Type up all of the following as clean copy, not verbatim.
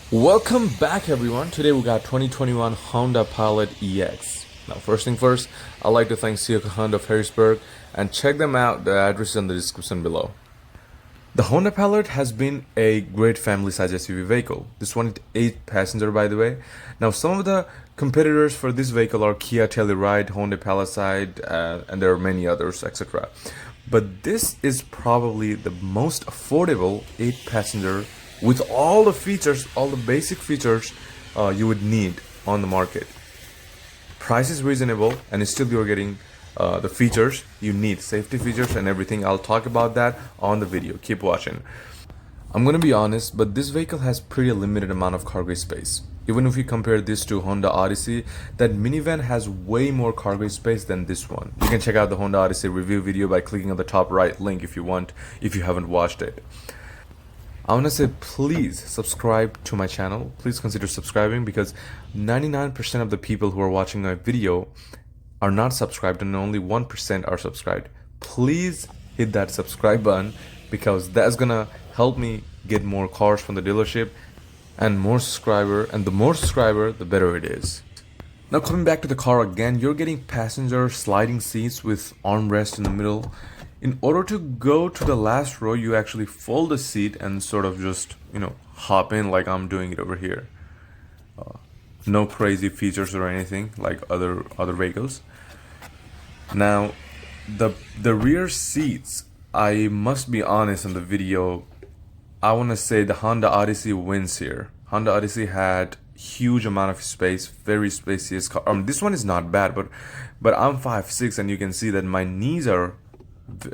Welcome back everyone. Today we got 2021 Honda Pilot EX. Now first thing first, I'd like to thank Ciocca Honda of Harrisburg and check them out. The address is in the description below. The Honda Pilot has been a great family size SUV vehicle. This one is 8 passenger by the way. Now some of the competitors for this vehicle are Kia Telluride, Honda Palisade, and there are many others, etc. But this is probably the most affordable 8 passenger with all the features, all the basic features you would need on the market. Price is reasonable and still you're getting the features you need, safety features and everything. I'll talk about that on the video. Keep watching. I'm gonna be honest, but this vehicle has pretty limited amount of cargo space. Even if you compare this to Honda Odyssey, that minivan has way more cargo space than this one. You can check out the Honda Odyssey review video by clicking on the top right link if you want, if you haven't watched it. I want to say please subscribe to my channel. Please consider subscribing because 99% of the people who are watching my video are not subscribed and only 1% are subscribed. Please hit that subscribe button because that's gonna help me get more cars from the dealership and more subscriber, and the more subscriber the better it is. Now coming back to the car again, you're getting passenger sliding seats with armrest in the middle. In order to go to the last row, you actually fold the seat and sort of just, hop in like I'm doing it over here. No crazy features or anything like other vehicles. Now, the rear seats, I must be honest in the video, I want to say the Honda Odyssey wins here. Honda Odyssey had huge amount of space, very spacious car. This one is not bad, but I'm 5'6" and you can see that my knees are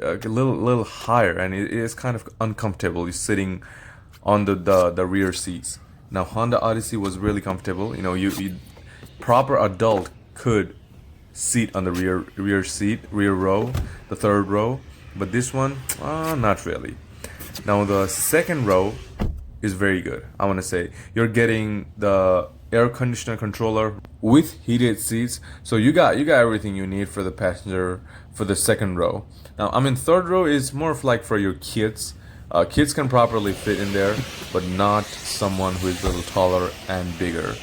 a little higher and it is kind of uncomfortable sitting on the rear seats. Now Honda Odyssey was really comfortable. You proper adult could sit on the rear row, the third row, but this one not really. Now the second row is very good. I want to say you're getting the air conditioner controller with heated seats, so you got everything you need for the passenger for the second row. Now third row is more of like for your kids. Kids can properly fit in there, but not someone who is a little taller and bigger.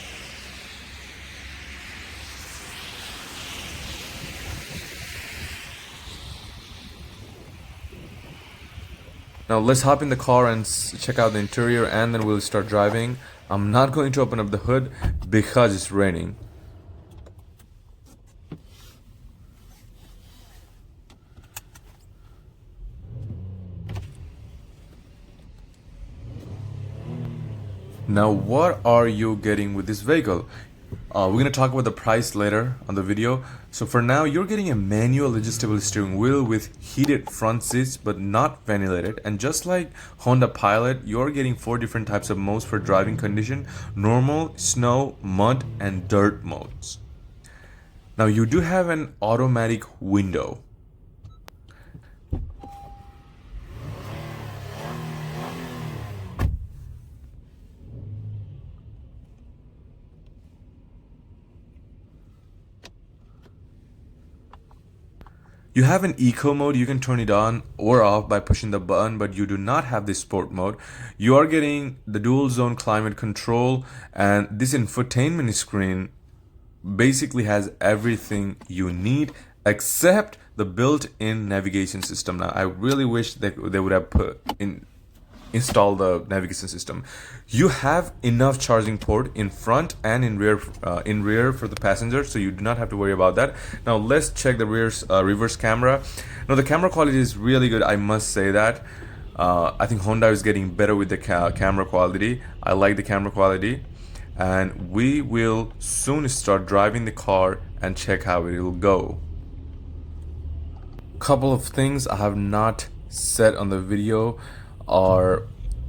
Now let's hop in the car and check out the interior and then we'll start driving. I'm not going to open up the hood because it's raining. Now what are you getting with this vehicle? We're going to talk about the price later on the video. So for now, you're getting a manual adjustable steering wheel with heated front seats but not ventilated. And just like Honda Pilot, you're getting 4 different types of modes for driving condition: normal, snow, mud, and dirt modes. Now you do have an automatic window. You have an eco mode. You can turn it on or off by pushing the button, but you do not have the sport mode. You are getting the dual zone climate control, and this infotainment screen basically has everything you need except the built-in navigation system. Now I really wish that they would have install the navigation system. You have enough charging port in front and in rear for the passenger, so you do not have to worry about that. Now let's check the reverse camera. Now the camera quality is really good, I must say that. I think Honda is getting better with the camera quality. I like the camera quality, and we will soon start driving the car and check how it will go. Couple of things I have not said on the video are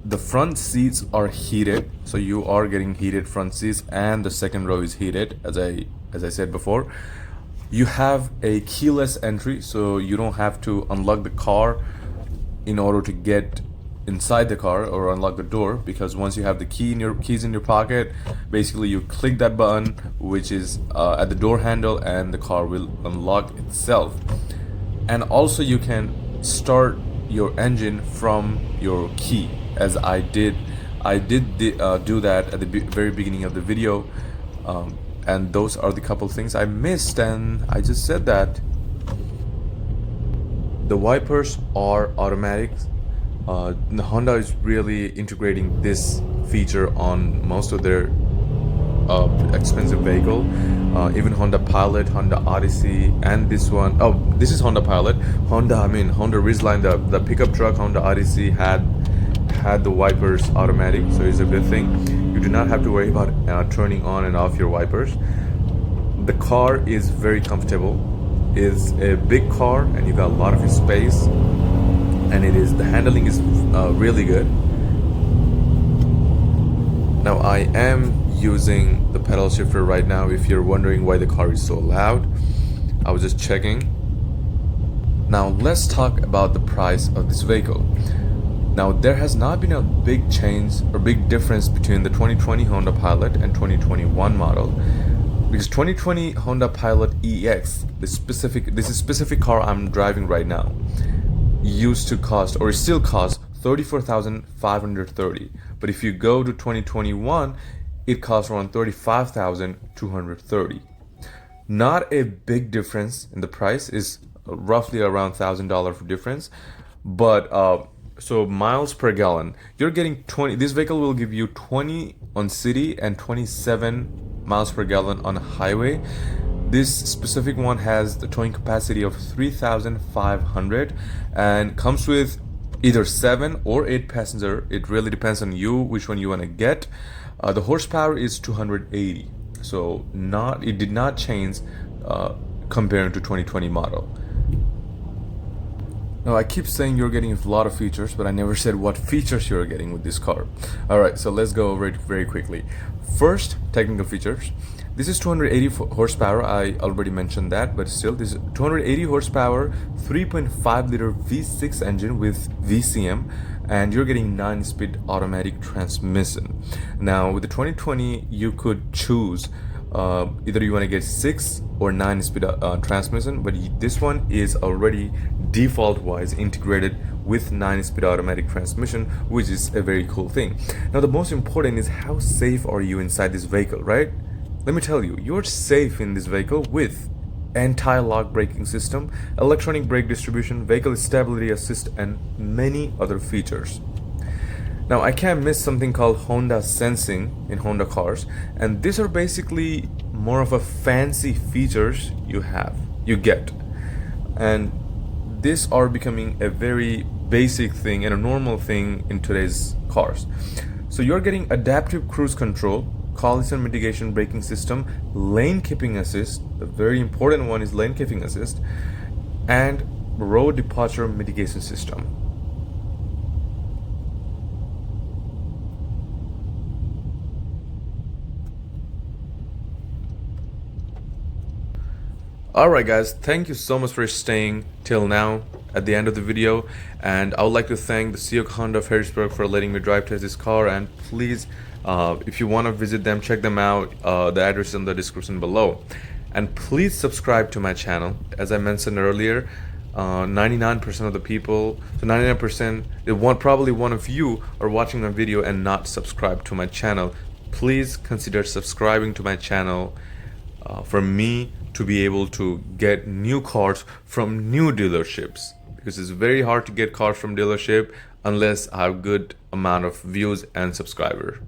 the front seats are heated, so you are getting heated front seats, and the second row is heated, as I said before. You have a keyless entry, so you don't have to unlock the car in order to get inside the car or unlock the door, because once you have the keys in your pocket, basically you click that button which is at the door handle and the car will unlock itself. And also you can start your engine from your key, as I did I did do that at the very beginning of the video, and those are the couple things I missed, and I just said that. The wipers are automatic. The Honda is really integrating this feature on most of their expensive vehicle. Even Honda Pilot, Honda Odyssey, and this one. Oh, this is Honda Pilot. Honda Ridgeline, the pickup truck, Honda Odyssey had the wipers automatic, so it's a good thing. You do not have to worry about turning on and off your wipers. The car is very comfortable. It's a big car, and you got a lot of space, and the handling is really good. Now I am using the pedal shifter right now. If you're wondering why the car is so loud, I was just checking. Now let's talk about the price of this vehicle. Now there has not been a big change or big difference between the 2020 Honda Pilot and 2021 model, because 2020 Honda Pilot EX, this specific car I'm driving right now, used to cost, or still costs, $34,530. But if you go to 2021, it costs around $35,230. Not a big difference in the price, is roughly around $1,000 difference. But so miles per gallon, you're getting 20. This vehicle will give you 20 on city and 27 miles per gallon on highway. This specific one has the towing capacity of 3,500 and comes with either 7 or 8 passenger. It really depends on you which one you want to get. The horsepower is 280, so it did not change comparing to 2020 model. Now I keep saying you're getting a lot of features, but I never said what features you're getting with this car. Alright, so let's go over it very quickly. First, technical features. This is 280 horsepower, I already mentioned that, but still, this is 280 horsepower, 3.5 liter V6 engine with VCM, and you're getting 9-speed automatic transmission. Now with the 2020, you could choose either you want to get 6 or 9-speed transmission, but this one is already default wise integrated with 9-speed automatic transmission, which is a very cool thing. Now the most important is how safe are you inside this vehicle, right? Let me tell you, you're safe in this vehicle with anti-lock braking system, electronic brake distribution, vehicle stability assist, and many other features. Now I can't miss something called Honda Sensing in Honda cars, and these are basically more of a fancy features you get, and these are becoming a very basic thing and a normal thing in today's cars. So you're getting adaptive cruise control, collision mitigation braking system, lane keeping assist, the very important one is lane keeping assist, and road departure mitigation system. Alright guys, thank you so much for staying till now at the end of the video, and I would like to thank the Ciocca Honda of Harrisburg for letting me drive test this car. And please, if you want to visit them, check them out. The address is in the description below. And please subscribe to my channel. As I mentioned earlier, 99% of the people, so 99%, probably one of you are watching my video and not subscribed to my channel. Please consider subscribing to my channel for me to be able to get new cars from new dealerships, because it's very hard to get cars from dealership unless I have good amount of views and subscribers.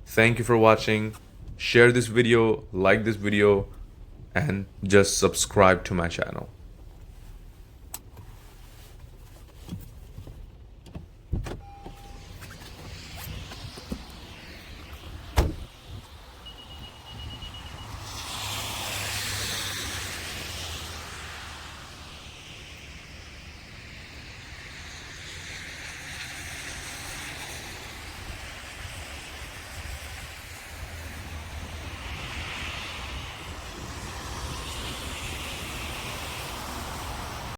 Thank you for watching. Share this video, like this video, and just subscribe to my channel.